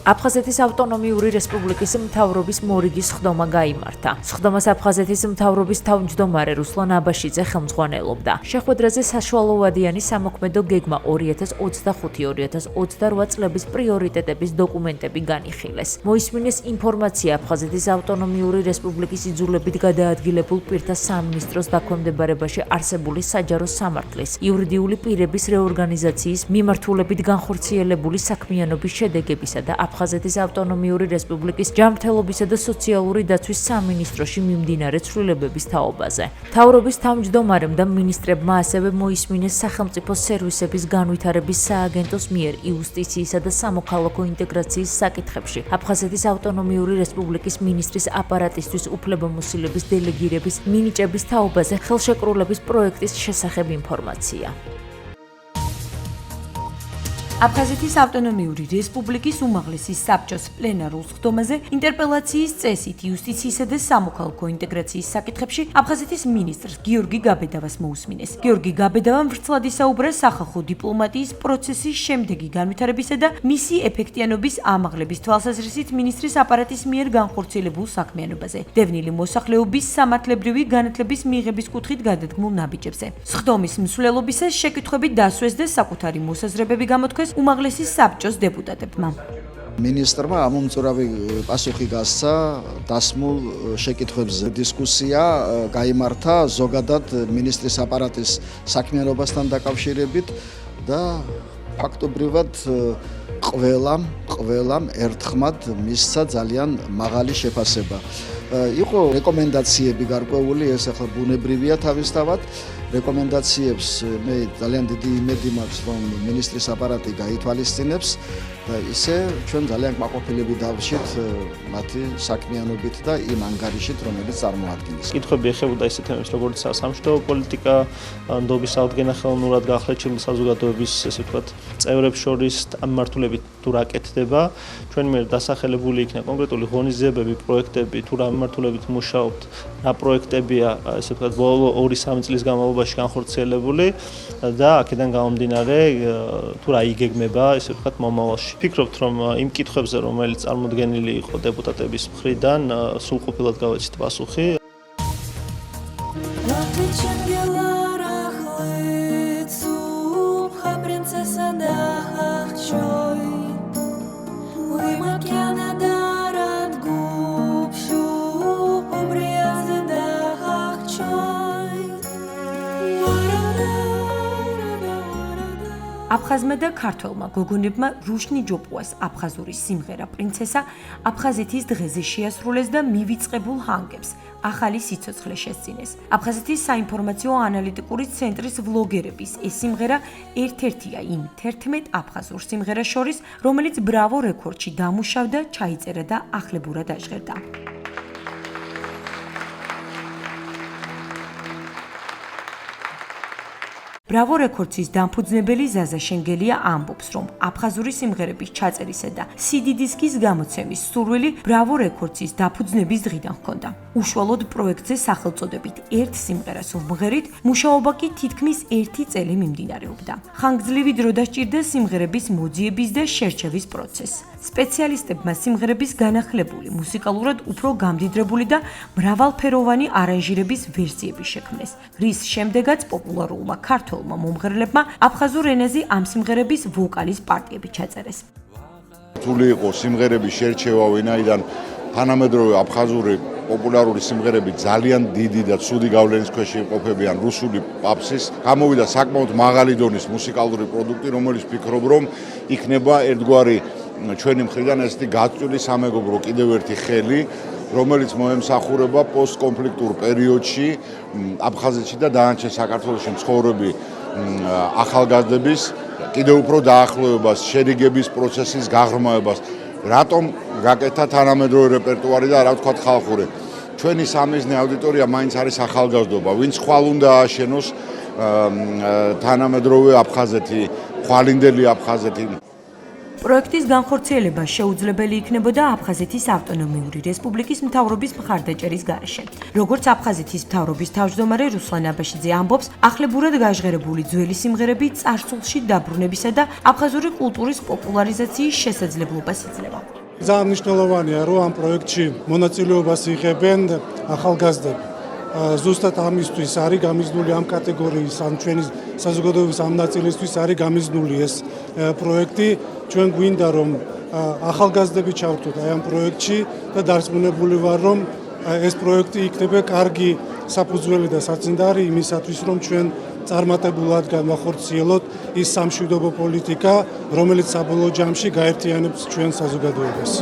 აფხაზეთის ავტონომიური რესპუბლიკის მთავრობის მორიგის სხდომა გაიმართა. სხდომას აფხაზეთის მთავრობის თავმჯდომარე რუსლან აბაშიძე ხელმძღვანელობდა. შეხვედრაზე საშუალოვადიანი სამოქმედო გეგმა 2025-2028 წლების პრიორიტეტების დოკუმენტები განიხილეს. მოისმინეს ინფორმაცია აფხაზეთის ავტონომიური რესპუბლიკის იძულებით გადაადგილებულ პირთა სამინისტროს დაქვემდებარებაში არსებული საჯარო სამართლის იურიდიული პირების რეორგანიზაციის მიმართულებით განხორციელებული საქმიანობის შედეგებისა და აფხაზეთის ავტონომიური რესპუბლიკის ჯანმრთელობისა და სოციალური დაცვის სამინისტროში მიმდინარე ცვლილებების თაობაზე. მთავრობის თავმჯდომარემ და მინისტრებმა ასევე მოისმინეს სახელმწიფო სერვისების განვითარების სააგენტოს მიერ იუსტიციისა და სამოქალაქო ინტეგრაციის საკითხებში აფხაზეთის ავტონომიური რესპუბლიკის მინისტრის აპარატისთვის უფლებამოსილების დელეგირების მინიჭების თაობაზე ხელშეკრულების პროექტის შესახებ ინფორმაცია. აფხაზეთის ავტონომიური რესპუბლიკის უმაღლესი საბჭოს პლენარულ სხდომაზე ინტერპელაციის წესით იუსტიციისა და სამოქალაქო ინტეგრაციის საკითხებში აფხაზეთის მინისტრს გიორგი გაბედავას მოусმინეს. გიორგი გაბედავამ ვრცლად ისაუბრა სახალხო დიპლომატიის პროცესის შემდეგი განვითარებისა და მისი ეფექტიანობის ამაღლების თვალსაზრისით მინისტრის აპარატის მიერ განხორციელებულ საქმიანობაზე. დევნილი მოსახლეობის სამართლებრივი განათლების მიღების კუთხით გადადგმულ ნაბიჯებზე. სხდომის მსვლელობისას შეკითხვები დასვეს და საკუთარი მოსაზრებები გამოთქვეს უმაღლესი საბჭოს დეპუტატებმა. მინისტრმა ამომწურავი პასუხი გასცა დასმულ შეკითხვებზე. დისკუსია გაიმართა ზოგადად მინისტრის აპარატის საქმიანობასთან დაკავშირებით და ფაქტობრივად ყველამ ერთხმად მისცა ძალიან მაღალი შეფასება. იყო რეკომენდაციები გარკვეული, ეს ახლა ბუნებრივია თავისთავად. რეკომენდაციებს მე ძალიან დიდი იმედი მაქვს, რომ მინისტრის აპარატი გაითვალისწინებს და ისე ჩვენ ძალიან კმაყოფილები დავშით მათი საქმიანობით და იმ ანგარიშით, რომელიც წარმოადგენს. კითხვები ეხებოდა ისეთ თემებს, როგორც სამშვიდობო პოლიტიკა, ნდობის აღდგენა ხელოვნურად გახლეჩილი საზოგადოების, ესე ვთქვათ, წევრებს შორის მიმართულებით თუ რა კეთდება, ჩვენ მიერ დასახელებული იქნა კონკრეტული ღონისძიებები, პროექტები, თუ რა მიმართულებით მუშაობთ, რა პროექტებია, ესე ვთქვათ, ბოლო 2-3 წლის განმავლობაში განხორციელებული და აქედან გამომდინარე თუ რა იგეგმება, ესე ვთქვათ, მომავალში. ვფიქრობთ, რომ იმ კითხვებზე, რომელიც წარმოდგენილი იყო დეპუტატების მხრიდან, სრულყოფილად გავეცით პასუხი. აფხაზმა და ქართველმა გოგონებმა რუშნი ჯოპუას აფხაზური სიმღერა პრინცესა აფხაზეთის დღეზე შეასრულეს და მივიწყებულ ჰანგებს ახალი სიცოცხლე შესწინეს. აფხაზეთის საინფორმაციო ანალიტიკური ცენტრის ვლოგერების ეს სიმღერა ერთ-ერთია იმ 11 აფხაზურ სიმღერას შორის, რომელიც ბრავო რეკორდში დამუშავდა, ჩაიწერა და ახლებურად აჟღერდა. ბრავო რეკორდსის დამფუძნებელი ზაზა შენგელია ამბობს, რომ აფხაზური სიმღერების ჩაწერისა და CD დისკის გამოცემის სურვილი ბრავო რეკორდსის დაფუძნების დღიდან ჰქონდა. უშუალოდ პროექტზე სახელწოდებით ერთ სიმღერას ვმღერით, მუშაობა კი თითქმის 1 წელი მიმდინარეობდა. ხანგრძლივი დრო დასჭირდა სიმღერების მოძიების და შერჩევის პროცესს. სპეციალისტებმა სიმღერების განახლებული, მუსიკალურად უფრო გამდიდრებული და მრავალფეროვანი არანჟირების ვერსიები შექმნეს, რის შემდეგაც პოპულარულმა ქართველმა მომღერლებმა აფხაზურ ენაზე ამ სიმღერების ვოკალის პარტიები ჩაწერეს. რთული იყო სიმღერების შერჩევა, ვინაიდან თანამედროვე აფხაზური პოპულარული სიმღერები ძალიან დიდი და ცუდი გავლენის ქვეშ იმყოფებიან რუსული პაპსის. გამოვიდა საკმაოდ მაღალი დონის მუსიკალური პროდუქტი, რომელიც ვფიქრობ, რომ იქნება ერთგვარი ჩვენი მხრიდან ესეთი გაწვილი სამეგობრო კიდევ ერთი ხელი, რომელიც მოემსახურება პოსტკონფლიქტურ პერიოდში აფხაზეთში და დანარჩენ საქართველოში მცხოვრები ახალგაზრდების კიდევ უფრო დაახლოებას, შერიგების პროცესის გაღრმავებას. რატომ გაკეთა თანამედროვე რეპერტუარი და რა ვთქვათ ხალხური? ჩვენი სამიზნე აუდიტორია მაინც არის ახალგაზრდობა, ვინც ხვალ უნდა ააშენოს თანამედროვე აფხაზეთი, ხვალინდელი აფხაზეთი. პროექტის განხორციელება შეუძლებელი იქნებოდა აფხაზეთის ავტონომიური რესპუბლიკის მთავრობის მხარდაჭერის გარეშე. როგორც აფხაზეთის მთავრობის თავმჯდომარე რუსლან აბაშიძე ამბობს, ახლებურად გაჟღერებული ძველი სიმღერები წარსულში დაბრუნებისა და აფხაზური კულტურის პოპულარიზაციის შესაძლებლობას იძლევა. ძალიან მნიშვნელოვანია, რომ ამ პროექტში მონაწილეობას იღებენ ახალგაზრდები. ზუსტად ამისთვის არის გამიზნული ამ კატეგორიის, ამ ჩვენი საზოგადოების ამ ნაწილისთვის არის გამიზნული ეს პროექტი. ჩვენ გვინდა რომ ახალგაზრდები ჩავთვლოთ აი ამ პროექტში და დარწმუნებული ვარ რომ ეს პროექტი იქნება კარგი საფუძველი და საწინდარი იმისათვის რომ ჩვენ წარმატებულად განვახორციელოთ ის სამშვიდობო პოლიტიკა, რომელიც საბოლოო ჯამში გაერთიანებს ჩვენ საზოგადოებას.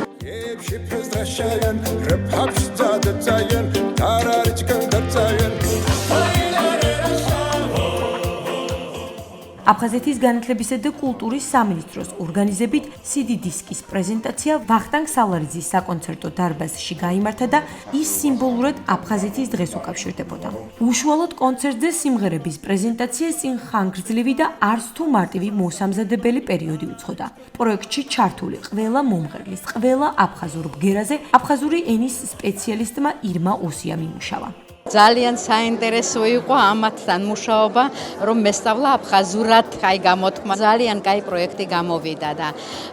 აფხაზეთის განათლებისა და კულტურის სამინისტროს ორგანიზებით CD დისკის პრეზენტაცია ვახტანგ სალარიძის საკონცერტო დარბაზში გაიმართა და ის სიმბოლურად აფხაზეთის დღეს უკავშირდებოდა. უშუალოდ კონცერტზე სიმღერების პრეზენტაციას წინ ხანგრძლივი და არც თუ მარტივი მოსამზადებელი პერიოდი უძღოდა. პროექტში ჩართული ყველა მომღერლის, ყველა აფხაზურ ბგერაზე აფხაზური ენის სპეციალისტმა ირმა ოსიამ იმუშავა. ძალიან საინტერესო იყო ამათთან მუშაობა, რომ მესწავლა აფხაზურად, აი გამოთქმა. ძალიან კაი პროექტი გამოვიდა და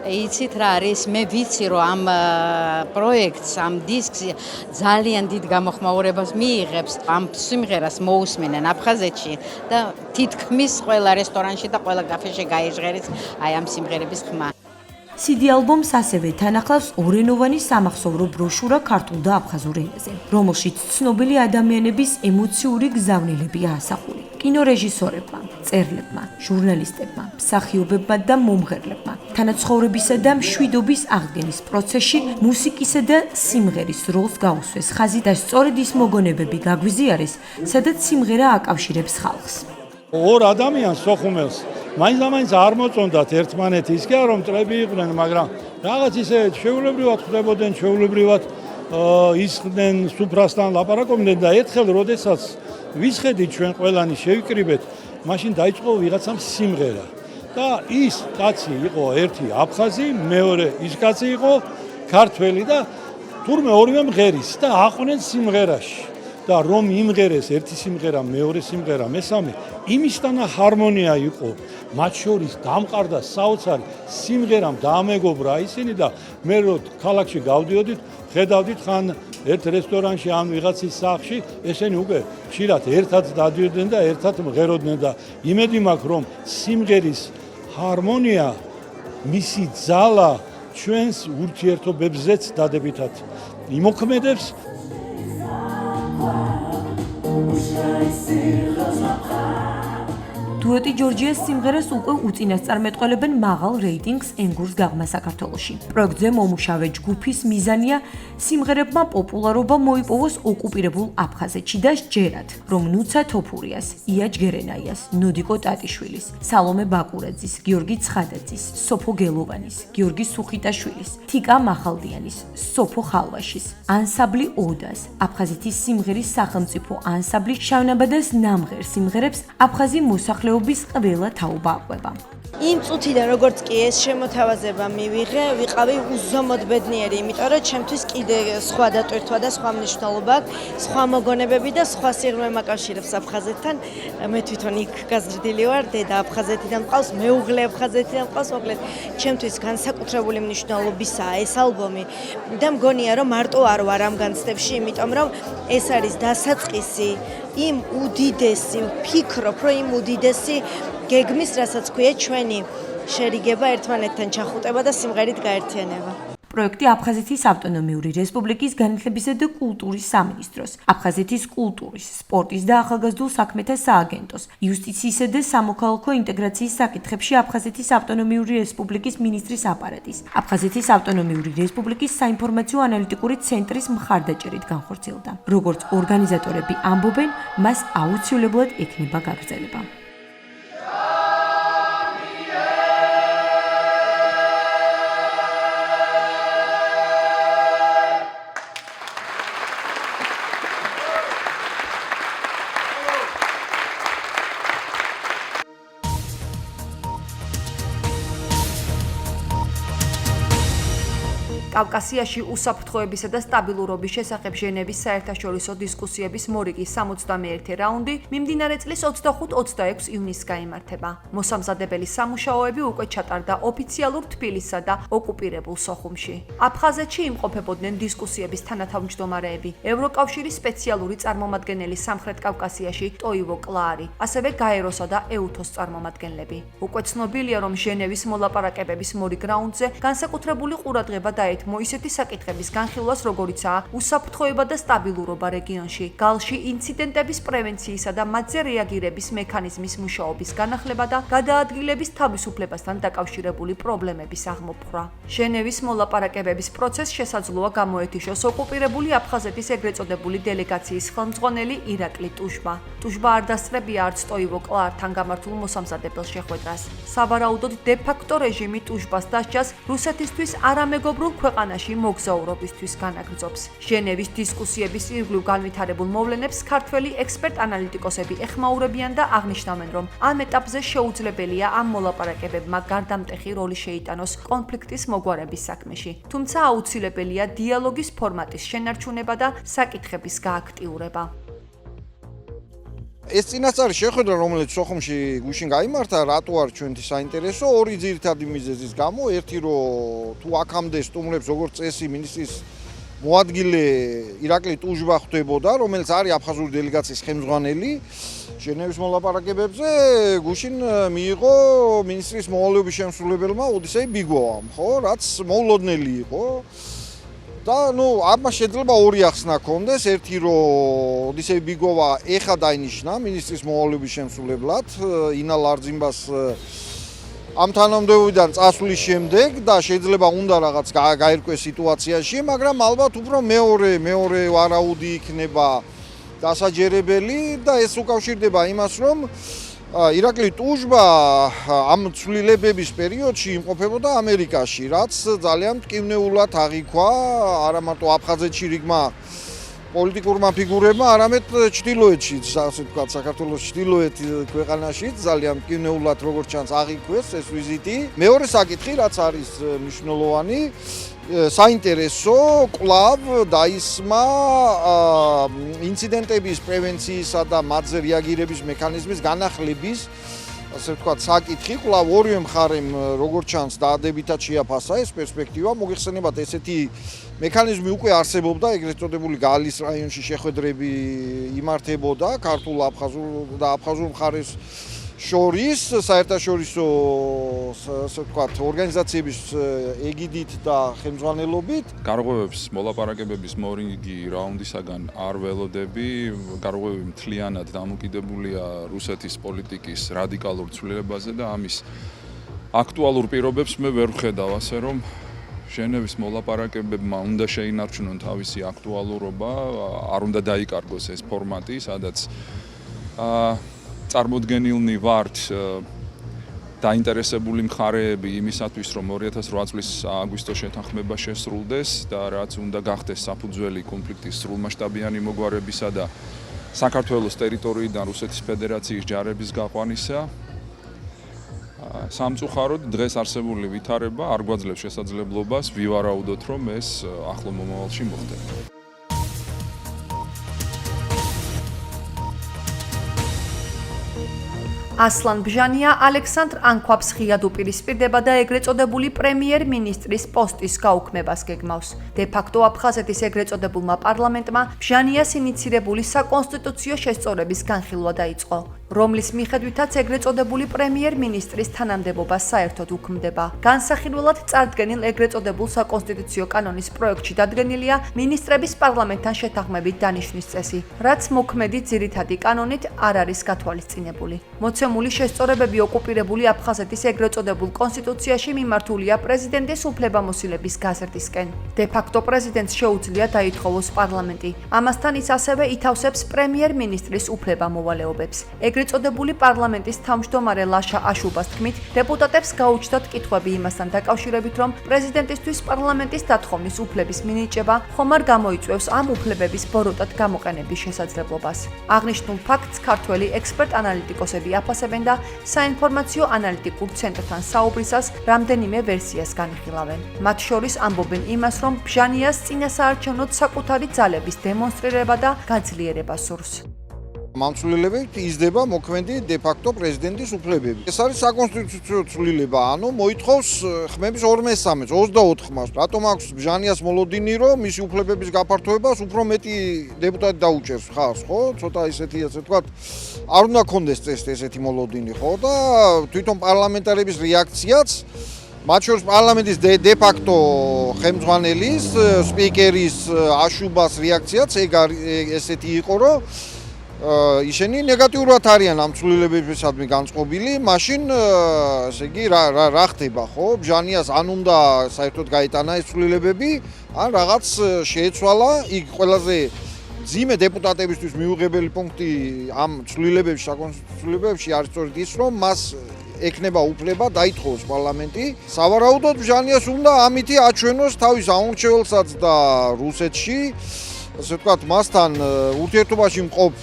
იცით რა არის, მე ვიცი რომ ამ პროექტს, ამ დისკს ძალიან დიდ გამოხმაურებას მიიღებს. ამ სიმღერას მოусმენენ აფხაზეთში და თითქმის ყველა რესტორანში და ყველა კაფეში გაიჟღერეს აი ამ სიმღერების ხმა. CD ალბომს ასევე თანახლავს ორენოვანი სამახსოვრო ბროშურა ქართულ და აფხაზურ ენაზე, რომელშიც ცნობილი ადამიანების ემოციური გზავნილებია ასახული. კინორეჟისორებმა, მწერლებმა, ჟურნალისტებმა, მსახიობებმა და მომღერლებმა თანაცხოვრებისა და მშვიდობის აღდგენის პროცესში მუსიკისა და სიმღერის როლს გაუსვეს ხაზი და სწორედ ის მოგონებები გაგვიზიარეს, სადაც სიმღერა აკავშირებს ხალხს. ორ ადამიანს სოხუმელს მაინც არ მოწონდათ ერთმანეთი, ის კი არა რომ მტრები იყვნენ, მაგრამ რაღაც ისე შეულებრივად ხდებოდნენ, შეულებრივად ისხდნენ, სუფრასთან ლაპარაკობდნენ და ერთხელ როდესაც ვისხედით ჩვენ ყველანი შევიკრიბეთ, მაშინ დაიწყო ვიღაცამ სიმღერა. და ის კაცი იყო ერთი აფხაზი, მეორე ის კაცი იყო ქართველი და თურმე ორივე მღერის და აყვნენ სიმღერაში. და რომ იმღერეს ერთი სიმღერა, მეორე სიმღერა, მესამე, იმისთანა ჰარმონია იყო. მათ შორის დამყარდა საოცარი სიმღერამ დაამეგობრა ისინი და მე რო ქალაქში გავდიოდით, ხედავდით ხან ერთ რესტორანში ან ვიღაცის სახლში, ესენი უკვე ხშირად ერთად დადიოდნენ და ერთად მღეროდნენ და იმედი მაქვს რომ სიმღერის ჰარმონია, მისი ძალა ჩვენს ურთიერთობებზეც დადებითად იმოქმედებს. დუეტი ჯორჯიას სიმღერას უკვე უწინასწარმეტყველებენ მაღალ რეიტინგს ენგურს გაღმა საქართველოში. პროექტზე მომუშავე ჯგუფის მიზანია სიმღერებმა პოპულარობა მოიპოვოს ოკუპირებულ აფხაზეთში და სჯერათ, რომ ნუცა თოფურიას, ია ჯგერენაიას, ნოდიკო ტატიშვილის, სალომე ბაკურაძის, გიორგი ცხადაძის, სოფო გელოვანის, გიორგი სუხიტაშვილის, თიკა მახალდიანის, სოფო ხალვაშის, ანსაბლი ოდას, აფხაზეთის სიმღერის სახელმწიფო ანსაბლი შავნაბადას ნამღერ სიმღერებს აფხაზი მოსახლეობის ყველა თაობა აყვება. იმ წუთიდან როგორც კი ეს შემოთავაზება მივიღე, ვიყავი უზომოდ ბედნიერი, იმიტომ რომ ჩემთვის კიდე სხვა დატვირთვა და სხვა მნიშვნელობა აქვს, სხვა მოგონებები და სხვა სიღრმე მაკავშირებს აფხაზეთთან. მე თვითონ იქ გაზრდილი ვარ, დედა აფხაზეთიდან მყავს, მეუღლე აფხაზეთიდან მყავს, მოკლედ ჩემთვის განსაკუთრებული მნიშვნელობისაა ეს ალბომი და მგონია რომ მარტო არ ვარ ამ განცდებში, იმიტომ რომ ეს არის დასაწყისი იმ უდიდესი, ვფიქრობ, რომ იმ უდიდესი გეგმის, რასაც ქვია ჩვენი შერიგება, ერთმანეთთან ჩახუტება და სიმღერით გაერთიანება. პროექტი აფხაზეთის ავტონომიური რესპუბლიკის განათლებისა და კულტურის სამინისტროს, აფხაზეთის კულტურის, სპორტის და ახალგაზრდულ საქმეთა სააგენტოს, იუსტიციისა და სამოქალაქო ინტეგრაციის საკითხებში აფხაზეთის ავტონომიური რესპუბლიკის მინისტრის აპარატის, აფხაზეთის ავტონომიური რესპუბლიკის საინფორმაციო ანალიტიკური ცენტრის მხარდაჭერით განხორციელდა. როგორც ორგანიზატორები ამბობენ, მას აუცილებლად ექნება გაგრძელება. კავკასიაში უსაფრთხოებისა და სტაბილურობის შესახებ ჟენევის საერთაშორისო დისკუსიების მორიგის 61 რაუნდი მიმდინარე წლის 25-26 ივნისს გაიმართება. მოსამზადებელი სამუშაოები უკვე ჩატარდა ოფიციალურ თბილისსა და ოკუპირებულ სოხუმში. აფხაზეთში იმყოფებოდნენ დისკუსიების თანათავმჯდომარეები, ევროკავშირის სპეციალური წარმომადგენელი სამხრეთ კავკასიაში ტოივო კლარი, ასევე გაეროსა და ეუთოს წარმომადგენლები. უკვე ცნობილია, რომ ჟენევის მოლაპარაკებების მორიგ რაუნდზე განსაკუთრებული ყურადღება დაეთმო ისეთი საკითხების განხილვას, როგორიცაა უსაფრთხოება და სტაბილურობა რეგიონში, გალში ინციდენტების პრევენციისა და მათზე რეაგირების მექანიზმის მუშაობის განახლება და გადაადგილების თავისუფლებასთან დაკავშირებული პრობლემების აღმოფხვრა. ჟენევის მოლაპარაკებების პროცესს შესაძლოა გამოეთიშოს ოკუპირებული აფხაზეთის ეგრეთ წოდებული დელეგაციის ხელმძღვანელი ირაკლი ტუშბა. ტუშბა არ დასწრებია არც ტოივო კლართან გამართულ მოსამზადებელ შეხვედრას. სავარაუდოდ დე-ფაქტო რეჟიმი ტუშბას დასჯას რუსეთისთვის არამეგობრულ ქვეყანაში მოგზაურობისთვის განაგრძობს. ჟენევის დისკუსიების ირგვლივ განვითარებულ მოვლენებს ქართველი ექსპერტ-ანალიტიკოსები ეხმაურებიან და აღნიშნავენ, რომ ამ ეტაპზე შეუძლებელია ამ მოლაპარაკებებმა გარდამტეხი როლი შეიტანოს კონფლიქტის მოგვარების საქმეში. თუმცა აუცილებელია დიალოგის ფორმატის შენარჩუნება და საკითხების გააქტიურება. ეს წინასწარი შეხვედრა, რომელიც სოხუმში გუშინ გაიმართა, რატო არის ჩვენთვის საინტერესო? ორი ძირითადი მიზეზის გამო. ერთი, რომ თუ აქამდე სტუმრებს როგორც წესი მინისტრის მოადგილე ირაკლი ტუშბა ხვდებოდა, რომელიც არის აფხაზური დელეგაციის ხელმძღვანელი ჟენევის მოლაპარაკებებზე, გუშინ მიიღო მინისტრის მოვალეობის შემსრულებელმა ოდისეი ბიგოვამ, ხო, რაც მოულოდნელი იყო. და ამას შეიძლება ორი ახსნა ჰქონდეს. ერთი, რომ ოდისეი ბიგოვა ეხა დაინიშნა მინისტრის მოვალეობის შემსრულებლად ინა ლარძიმბას ამ თანამდებობიდან წასვლის შემდეგ და შეიძლება უნდა რაღაც გაერკვეს სიტუაციაში, მაგრამ ალბათ უფრო მეორე ვარაუდი იქნება დასაჯერებელი და ეს უკავშირდება იმას, რომ ირაკლი ტუშბა ამ ცვლილებების პერიოდში იმყოფებოდა ამერიკაში, რაც ძალიან მტკივნეულად აღიქვა არა მარტო აფხაზეთში რიგმა პოლიტიკურმა ფიგურებმა, არამედ ჩრდილოეთშიც, ასე ვთქვათ, საქართველოს ჩრდილოეთ ქვეყანაშიც ძალიან მტკივნეულად როგორც ჩანს აღიქვეს ეს ვიზიტი. მეორე საკითხი, რაც არის მნიშვნელოვანი, საინტერესო კვლავ დაისმა ინციდენტების პრევენციისა და მათზე რეაგირების მექანიზმის განახლების, ასე ვთქვათ, საკითხი. კვლავ ორივე მხარემ როგორც ჩანს დაადებითად შეაფასა ეს პერსპექტივა. მოგეხსენებათ, ესეთი მექანიზმი უკვე არსებობდა, ეგრეთ წოდებული გალის რაიონში შეხვედრები იმართებოდა ქართულ აფხაზურ და აფხაზურ მხარეს შორის საერთაშორისო, ასე ვთქვათ, ორგანიზაციების ეგიდით და ხელმძღვანელობით. გარღვევებს მოლაპარაკებების მორიგი რაუნდისაგან არ ველოდები. გარღვევები მთლიანად დამოკიდებულია რუსეთის პოლიტიკის რადიკალურ ცვლილებაზე და ამის აქტუალურ პირობებს მე ვერ ვხედავ, ასე რომ ჟენევის მოლაპარაკებებმა უნდა შეინარჩუნონ თავისი აქტუალურობა, არ უნდა დაიკარგოს ეს ფორმატი, სადაც წარმოდგენილნი ვართ დაინტერესებული მხარეები იმისათვის, რომ 2008 წლის აგვისტოს შეთანხმება შესრულდეს და რაც უნდა გახდეს საფუძველი კონფლიქტის სრულმასშტაბიანი მოგვარებისა და საქართველოს ტერიტორიიდან რუსეთის ფედერაციის ჯარების გაყვანისა. სამწუხაროდ დღეს არსებული ვითარება არ გვაძლევს შესაძლებლობას ვივარაუდოთ, რომ ეს ახლო მომავალში მოხდება. ასლან ბჟანია ალექსანდრ ანქვაბს ღიად უპირისპირდება და ეგრეთ წოდებული პრემიერ-მინისტრის პოსტის გაუქმებას გეგმავს. დე-ფაქტო აფხაზეთის ეგრეთ წოდებულმა პარლამენტმა ბჟანიას ინიცირებული საკონსტიტუციო შესწორების განხილვა დაიწყო, რომლის მიხედვითაც ეგრეთ წოდებული პრემიერ-მინისტრის თანამდებობა საერთოდ უქმდება. განსახილველად წარდგენილ ეგრეთ წოდებულ საკონსტიტუციო კანონის პროექტში დადგენილია მინისტრების პარლამენტთან შეთანხმებით დანიშვნის წესი, რაც მოქმედი ძირითადი კანონით არ არის გათვალისწინებული. მოცემული შესწორებები ოკუპირებული აფხაზეთის ეგრეთ წოდებულ კონსტიტუციაში მიმართულია პრეზიდენტის უფლებამოსილების გაზრდისკენ. დე-ფაქტო პრეზიდენტს შეუძლია დაითხოვოს პარლამენტი. ამასთან ის ასევე ითავსებს პრემიერ-მინისტრის უფლებამოვალეობებს. ეგრეთ წოდებული პარლამენტის თავმჯდომარე ლაშა აშუბას თქმით, დეპუტატებს გაუჩნდათ კითხვები იმასთან დაკავშირებით, რომ პრეზიდენტისთვის პარლამენტის დათხოვნის უფლების მინიჭება ხომ არ გამოიწვევს ამ უფლებების ბოროტად გამოყენების შესაძლებლობას. აღნიშნულ ფაქტს ქართველი ექსპერტ-ანალიტიკოსები აფასებენ აფასებენ და საინფორმაციო ანალიტიკურ ცენტრთან საუბრისას რამდენიმე ვერსიას განიხილავენ. მათ შორის ამბობენ იმას, რომ ბჟანიას წინასაარჩევნოდ საკუთარი ძალების დემონსტრირება და გაძლიერება სურს. მამცვლელებით იზრდება მოქმედი დე-ფაქტო პრეზიდენტის უფლებები. ეს არის საკონსტიტუციო ცვლილება, ანუ მოითხოვს ხმების 2/3-ს, 24 ხმას. რატომ აქვს ბჟანიას მოლოდინი, რომ მისი უფლებების გაფართოებას უფრო მეტი დეპუტატი დაუჭერს ხარს, ხო? ცოტა ისეთი ასე ვთქვათ, არ უნდა კონდეს წესით ესეთი მოლოდინი, ხო? და თვითონ პარლამენტარების რეაქციაც მათ შორის პარლამენტის დე-ფაქტო ხელმძღვანელის, სპიკერის აშუბას რეაქციაც ესეთი იყო, რომ ისინი ნეგატიურად არიან ამ ცვლილებებისადმი განწყობილი, მაშინ ესე იგი რა ხდება, ხო? ბჟანიას ან უნდა საერთოდ გაეტანა ეს ცვლილებები, ან რაღაც შეეცვალა, იქ ყველაზე ძიმე დეპუტატებისთვის მიუღებელი პუნქტი ამ ცვლილებებში, საკონსტიტუციო ცვლილებებში არის სწორედ ის, რომ მას ექნება უფლება დაითხოვოს პარლამენტი. სავარაუდოდ ბჟანიას უნდა ამითი აჩვენოს თავის აუმრჩეველსაც და რუსეთში ასე ვთქვათ, მასთან ურთიერთობაში მყოფ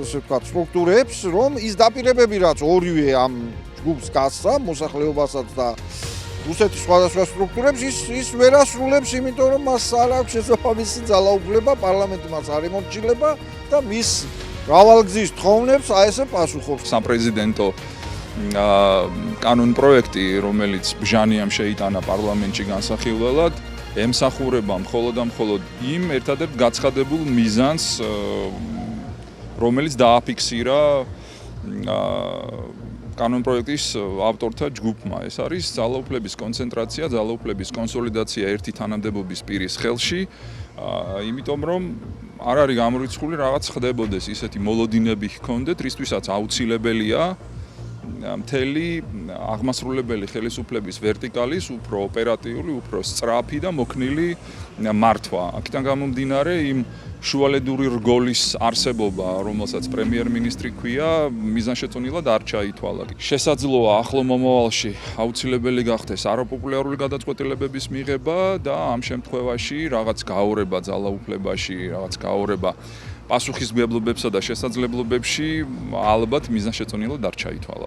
ასე ვთქვათ, სტრუქტურებს, რომ ის დაპირებები, რაც ორივე ამ ჯგუფს გასცა, მოსახლეობასაც და რუსეთის სხვადასხვა სტრუქტურებს, ის ვერ ასრულებს, იმიტომ რომ მას არ აქვს შესაბამისი ძალაუფლება, პარლამენტი მას არ ემორჩილება და მის მრავალგზის თხოვნებს აი ესე პასუხობს. საპრეზიდენტო კანონპროექტი, რომელიც ბჟანიამ შეიტანა პარლამენტში განსახილველად, ემსახურება მხოლოდ და მხოლოდ იმ ერთადერთ გაცხადებულ მიზანს, რომელიც დააფიქსირა კანონპროექტის ავტორთა ჯგუფმა. ეს არის ძალაუფლების კონცენტრაცია, ძალაუფლების კონსოლიდაცია ერთი თანამდებობის პირის ხელში, იმიტომ რომ არ არის გამორიცხული რაღაც ხდებოდეს ისეთი მოლოდინები ჰქონდეთ, რისთვისაც აუცილებელია მთელი აღმასრულებელი ხელისუფლების ვერტიკალის უფრო ოპერატიული, უფრო სწრაფი და მოქნილი მართვა. აქედან გამომდინარე იმ შუალედური რგოლის არსებობა, რომელსაც პრემიერ-მინისტრი ქვია, მიზანშეწონილად არ ჩაითვალა. შესაძლოა ახლო მომავალში აუცილებელი გახდეს არაპოპულარული გადაწყვეტილებების მიღება და ამ შემთხვევაში რაღაც გაორება ძალაუფლებაში, რაღაც გაორება პასუხისმგებლობებსა და შესაძლებლობებში ალბათ მიზანშეწონილად არ ჩაითვალა.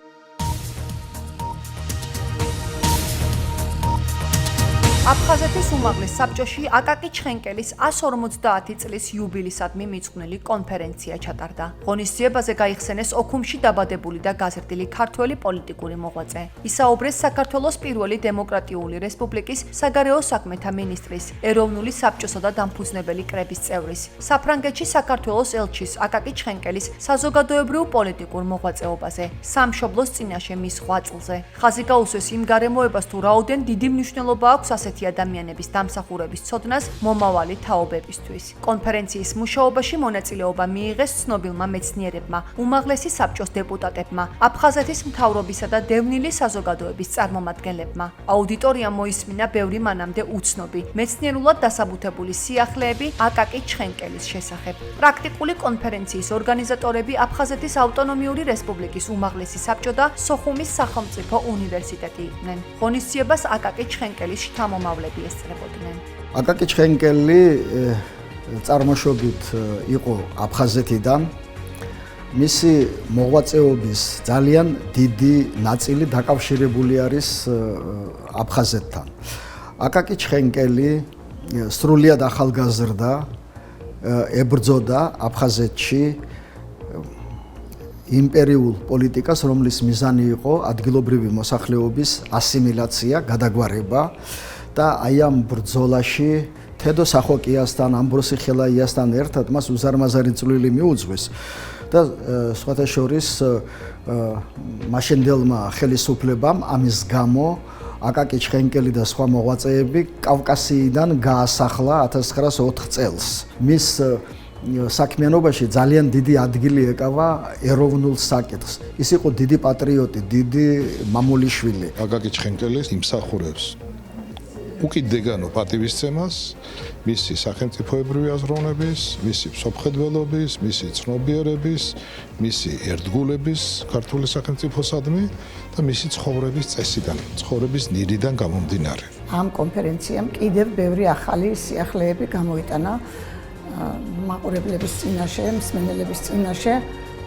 აფხაზეთის უმაღლეს საბჭოში აკაკი ჩხენკელის 150 წლის იუბილისადმი მიძღვნილი კონფერენცია ჩატარდა. ღონისძიებაზე გაიხსენეს ოქუმში დაბადებული და გაზრდილი ქართველი პოლიტიკური მოღვაწე. ისაუბრეს საქართველოს პირველი დემოკრატიული რესპუბლიკის საგარეო საქმეთა მინისტრის, ეროვნული საბჭოსა და დამფუძნებელი კრების წევრის, საფრანგეთში საქართველოს ელჩის აკაკი ჩხენკელის საზოგადოებრივ პოლიტიკურ მოღვაწეობაზე, სამშობლოს წინაშე მის ღვაწლზე. ხაზი გაუსვეს იმ გარემოებას, თუ რაოდენ დიდი მნიშვნელობა აქვს ასეთი ადამიანების დამსახურების ცოდნას მომავალი თაობებისთვის. კონფერენციის მუშაობაში მონაწილეობა მიიღეს ცნობილმა მეცნიერებმა, უმაღლესი საბჭოს დეპუტატებმა, აფხაზეთის მთავრობისა და დევნილი საზოგადოების წარმომადგენლებმა. აუდიტორიამ მოისმინა ბევრი მანამდე უცნობი, მეცნიერულად დასაბუთებული სიახლეები აკაკი ჩხენკელის შესახებ. პრაქტიკული კონფერენციის ორგანიზატორები აფხაზეთის ავტონომიური რესპუბლიკის უმაღლესი საბჭო და სოხუმის სახელმწიფო უნივერსიტეტი იყვნენ. ღონისძიებას აკაკი ჩხენკელის შთამომავლები ესწრებოდნენ. აკაკი ჩხენკელი წარმოშობით იყო აფხაზეთიდან. მისი მოღვაწეობის ძალიან დიდი ნაწილი დაკავშირებული არის აფხაზეთთან. აკაკი ჩხენკელი სრულიად ახალგაზრდა ებრძოდა აფხაზეთში იმპერიულ პოლიტიკას, რომლის მიზანი იყო ადგილობრივი მოსახლეობის ასიმილაცია, გადაგვარება და აი ამ ბრძოლაში თედო სახოკიასთან, ამბროსი ხელაიასთან ერთად მას უზარმაზარი წვლილი მიუძღვის და სხვათა შორის მაშინდელმა ხელისუფლებამ ამის გამო აკაკი ჩხენკელი და სხვა მოღვაწეები კავკასიიდან გაასახლა 1904 წელს. მის საქმიანობაში ძალიან დიდი ადგილი ეკავა ეროვნულ საკითხს. ის იყო დიდი პატრიოტი, დიდი მამულიშვილი. აკაკი ჩხენკელი იმსახურებს უკიდეგანო პატივისცემას, მისი სახელმწიფოებრივი აზროვნების, მისი მსოფლმხედველობის, მისი ცნობიერების, მისი ერთგულების ქართული სახელმწიფოსადმი და მისი ცხოვრების წესიდან, ცხოვრების ნირიდან გამომდინარე. ამ კონფერენციამ კიდევ ბევრი ახალი სიახლეები გამოიტანა მაყურებლების წინაშე, მსმენელების წინაშე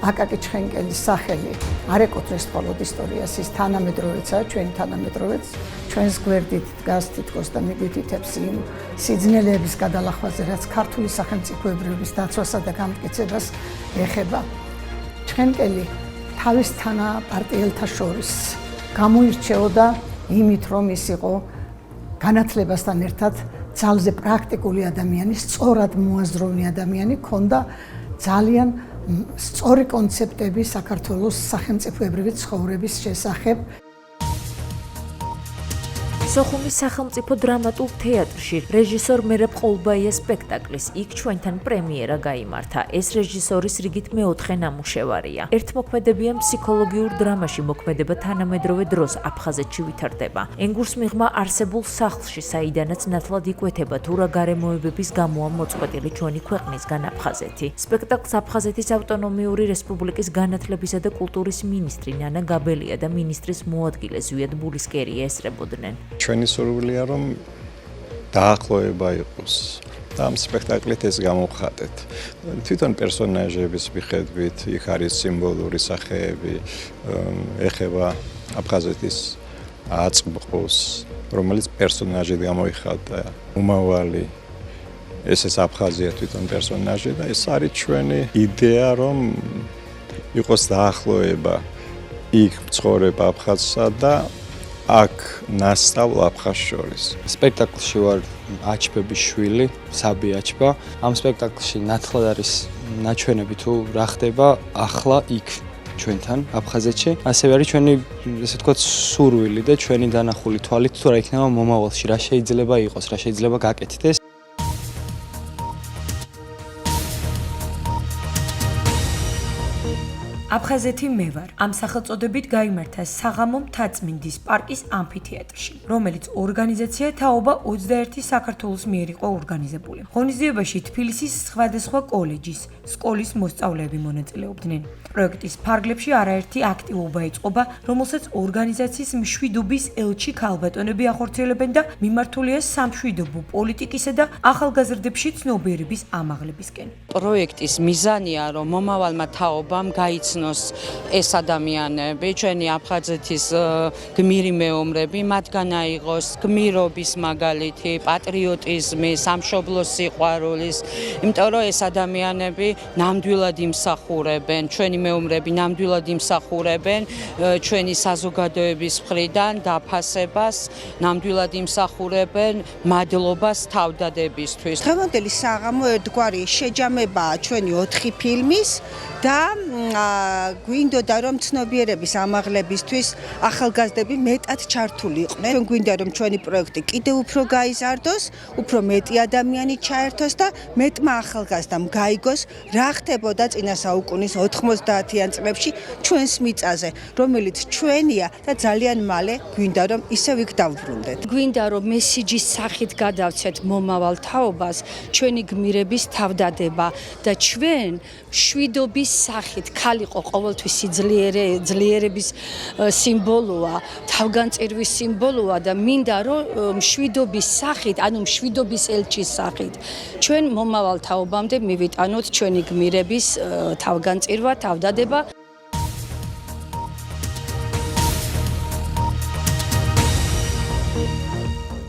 აკაკი ჩხენკელის სახელი არ ეკუთვნის მხოლოდ ისტორიას, ის თანამედროვეცაა, ჩვენი თანამედროვეც, ჩვენს გვერდით დგას თითქოს და მიგვითითებს იმ სიძნელეების გადალახვაზე, რაც ქართული სახელმწიფოებრიობის დაცვასა და გამტკიცებას ეხება. ჩხენკელი თავის თანაპარტიელთა შორის გამოირჩეოდა იმით, რომ ის იყო განათლებასთან ერთად ძალზე პრაქტიკული ადამიანი, სწორად მოაზროვნე ადამიანი, ქონდა ძალიან სწორი კონცეპტები საქართველოს სახელმწიფოებრივი ცხოვრების შესახებ. სოხუმის სახელმწიფო დრამატულ თეატრში რეჟისორ მერაბ ყოლბაიას სპექტაკლის იქ ჩვენთან პრემიერა გაიმართა. ეს რეჟისორის რიგით მეოთხე ნამუშევარია. ერთმოქმედებიან ფსიქოლოგიურ დრამაში მოქმედება თანამედროვე დროს აფხაზეთში ვითარდება. ენგურს მიღმა არსებულ სახლში, საიდანაც ნათლად იკვეთება თუ რა გარემოებების გამოა მოწყვეტილი ჩვენი ქვეყნისგან აფხაზეთი. სპექტაკლს აფხაზეთის ავტონომიური რესპუბლიკის განათლებისა და კულტურის მინისტრი ნანა გაბელია და მინისტრის მოადგილე ზვიად ბულისკერია ესწრებოდნენ. ჩვენი სურვილია რომ დაახლოება იყოს და ამ სპექტაკლით ეს გამოვხატეთ. თვითონ პერსონაჟების მიხედვით იქ არის სიმბოლური სახეები, ეხება აფხაზეთის აწმყოს, რომელიც პერსონაჟით გამოიხატა, უმავალი ეს აფხაზია თვითონ პერსონაჟი და ეს არის ჩვენი იდეა რომ იყოს დაახლოება იქ ცხოვრება აფხაზსა და აქ ნასწავლა აფხაზ შორის. სპექტაკლში ვარ აჩბების შვილი, საბი აჩბა. ამ სპექტაკლში ნათლად არის ნაჩვენები თუ რა ხდება ახლა იქ ჩვენთან აფხაზეთში. ასევე არის ჩვენი ესე ვთქვათ სურვილი და ჩვენი დანახული თვალით თუ რა იქნება მომავალში, რა შეიძლება იყოს, რა შეიძლება გაკეთდეს. აფხაზეთი მე ვარ. ამ სახელწოდებით გაიმართა საღამო მთაწმინდის პარკის ამფითეატრში, რომელიც ორგანიზაცია თაობა 21 საქართველოს მიერ იყო ორგანიზებული. ღონისძიებაში თბილისის სხვადასხვა კოლეჯის, სკოლის მოსწავლეები მონაწილეობდნენ. პროექტის ფარგლებში არაერთი აქტივობა ეწყობა, რომელსაც ორგანიზაციის მშვიდობის ელჩი ქალბატონები ახორციელებენ და მიმართულია სამშვიდობო პოლიტიკისა და ახალგაზრდებში ცნობიერების ამაღლებისკენ. პროექტის მიზანია, რომ მომავალმა თაობამ გაიცნოს ეს ადამიანები, ჩვენი აფხაზეთის გმირი მეომრები, მათგან აიღოს გმირობის მაგალითი, პატრიოტიზმი, სამშობლოს სიყვარულის, იმიტომ რომ ეს ადამიანები ნამდვილად იმსახურებენ, ჩვენი მეომრები ნამდვილად იმსახურებენ ჩვენი საზოგადოების მხრიდან დაფასებას, ნამდვილად იმსახურებენ მადლობას თავდადებისთვის. დღევანდელი საღამო ერთგვარი შეჯამებაა ჩვენი 4 ფილმის და გვინდოდა რომ ცნობიერების ამაღლებისთვის ახალგაზრდები მეტად ჩართული იყვნენ. ჩვენ გვინდა რომ ჩვენი პროექტი კიდევ უფრო გაიზარდოს, უფრო მეტი ადამიანი ჩაერთოს და მეტმა ახალგაზრდამ გაიგოს რა ხდებოდა წინა საუკუნის 90-იან წლებში ჩვენს მიწაზე, რომელიც ჩვენია და ძალიან მალე გვინდა რომ ისევ იქ დავბრუნდეთ. გვინდა რომ მესიჯის სახით გადავცეთ მომავალ თაობას, ჩვენი გმირების თავდადება და ჩვენ შვიდობის სახით ქალიყო ყოველთვის ძლიერების სიმბოლოა, თავგანწირვის სიმბოლოა და მინდა რომ შვიდობის სახით, ანუ შვიდობის ელჩის სახით ჩვენ მომავალ თაობამდე მივიტანოთ ჩვენი გმირების თავგანწირვა, თავდადება.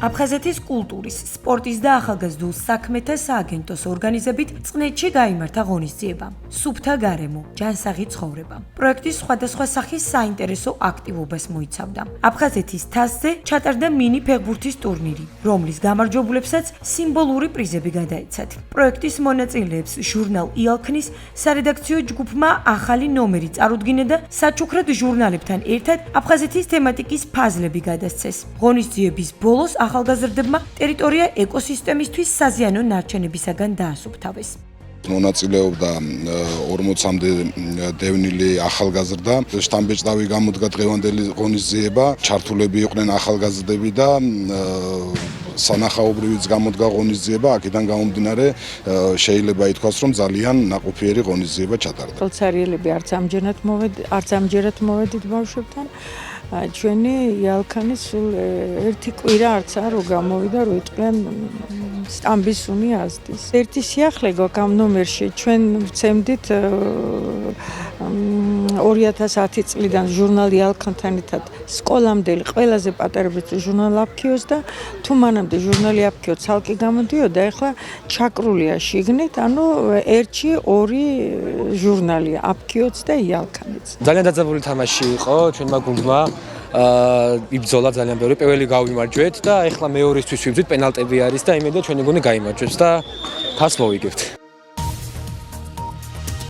აფხაზეთის კულტურის, სპორტის და ახალგაზრდულ საქმეთა სააგენტოს ორგანიზებით წყნეთში გაიმართა ღონისძიება. სუფთა გარემო, ჯანსაღი ცხოვრება. პროექტის სხვადასხვა სახის საინტერესო აქტივობას მოიცავდა. აფხაზეთის თასზე ჩატარდა მინი ფეხბურთის ტურნირი, რომლის გამარჯვებულებსაც სიმბოლური პრიზები გადაეცათ. პროექტის მონაწილეებს ჟურნალ იალქნის სარედაქციო ჯგუფმა ახალი ნომერი წარუდგინა და საჩუქრად ჟურნალებთან ერთად აფხაზეთის თემატიკის ფაზლები გადასცეს. ღონისძიების ბოლოს ახალგაზრდებმა ტერიტორია ეკოსისტემისთვის საზიანო ნარჩენებისაგან დაასუფთავეს. მონაწილეობდა 40-მდე დევნილი ახალგაზრდა. შთამბეჭდავი გამოდგა დღევანდელი ღონისძიება. ჩართულები იყვნენ ახალგაზრდები და სანახაობრივიც გამოდგა ღონისძიება. აქედან გამომდინარე შეიძლება ითქვას, რომ ძალიან ნაყოფიერი ღონისძიება ჩატარდა. ხელცარიელები არც ამჯერად მოვედით ბავშვებთან. ჩვენი იალქანის სულ ერთი კვირა არც არ გამოვიდა, რომ იყვნენ სტამბის უნი ასდის. ერთი სიახლე გვაქვს ამ ნომერში. ჩვენ ვცემდით 2010 წლიდან ჟურნალი ალქანთან ერთად სკოლამდელი ყველაზე პატარებითი ჟურნალი აფქიოს და თუ მანამდე ჟურნალი აფქიო ცალკე გამოდიოდა, ეხლა ჩაკრულია შიგნით, ანუ ერთში ორი ჟურნალია, აფქიოც და იალქანიც. ძალიან დაძაბული თამაში იყო ჩვენმა გუნდმა. იბრძოლა ძალიან ბევრი, პირველი გავიმარჯვეთ და ეხლა მეორესთვის ვიბრძვით, პენალტები არის და იმედია ჩვენი გუნდი გაიმარჯვებს და თავს მოვიგებთ.